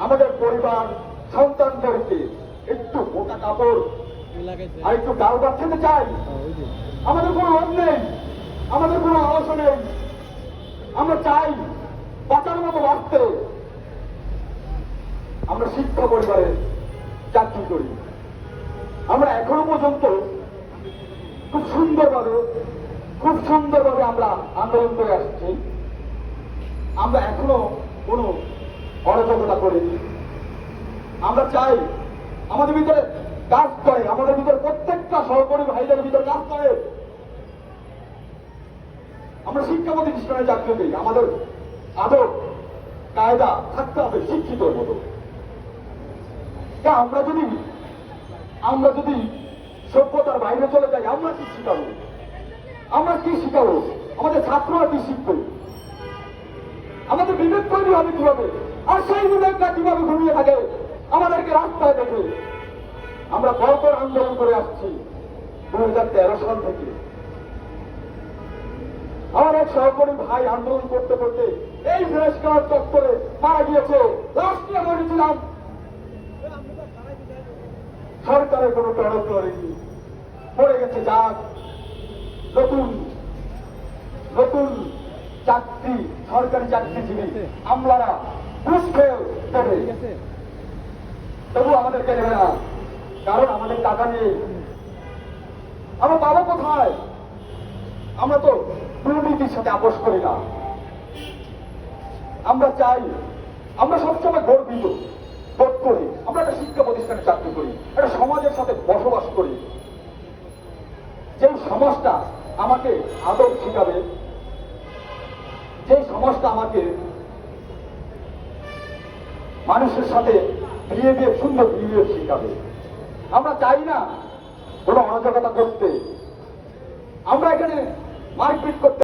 আমাদের পরিবার সন্তানদেরকে একটু মোটা কাপড় আর একটু ডাল ভাত খেতে চাই। আমাদের কোনো লোভ নেই, আমাদের কোনো আলস্য নেই। আমরা চাই বাঁচার মতো বাঁচতে। আমরা শিক্ষা পরিবারে চাকরি করি। আমরা এখনো পর্যন্ত খুব সুন্দরভাবে আমরা আন্দোলন করে আসছি। আমরা এখনো কোনো অরাজকতা করিনি। আমরা চাই আমাদের ভিতরে কাজ করে, আমাদের ভিতরে প্রত্যেকটা সহকর্মী ভাইদের ভিতরে কাজ করে। আমরা শিক্ষা প্রতিষ্ঠানে চাকরি করি। আমাদের আদব কায়দা থাকতে হবে শিক্ষিতর মতো। আমরা যদি সভ্যতার বাইরে চলে যাই, আমরা কি শিখাবো? আমাদের ছাত্ররা কি শিখবে? আমাদের বিবেক তৈরি হবে কিভাবে? আর সেই বিবেকটা কিভাবে ঘুমিয়ে থাকে আমাদেরকে রাস্তায় দেখে? আমরা বড় আন্দোলন করে আসছি 2013 সাল থেকে। আমার এক সহকর্মী ভাই আন্দোলন করতে করতে এই বৃহস্পতি চত্বরে মারা গিয়েছে। লাশ নিয়ে মরেছিলাম। সরকারের কোনো টনক করেনি, পড়ে গেছে। যাক, নতুন চাকরি, সরকারি চাকরিজীবী আমলারা ঘুষ খেয়ে দেবে, তবু আমাদেরকে দেবে না, কারণ আমাদের টাকা নেই। আমার বাবা কোথায়? আমরা তো দুর্নীতির সাথে আপোষ করি না। আমরা চাই, আমরা সবসময় গর্বিত বোধ করি আমরা একটা শিক্ষা প্রতিষ্ঠানে চাকরি করি, একটা সমাজের সাথে বসবাস করি। যে সমাজটা আমাকে আদব শিখাবে, যে সমাজটা আমাকে মানুষের সাথে সুন্দর বিহেভিয়ার শিখাবে। আমরা চাই না কোনো অরাজকতা করতে। আমরা এখানে মারপিট করতে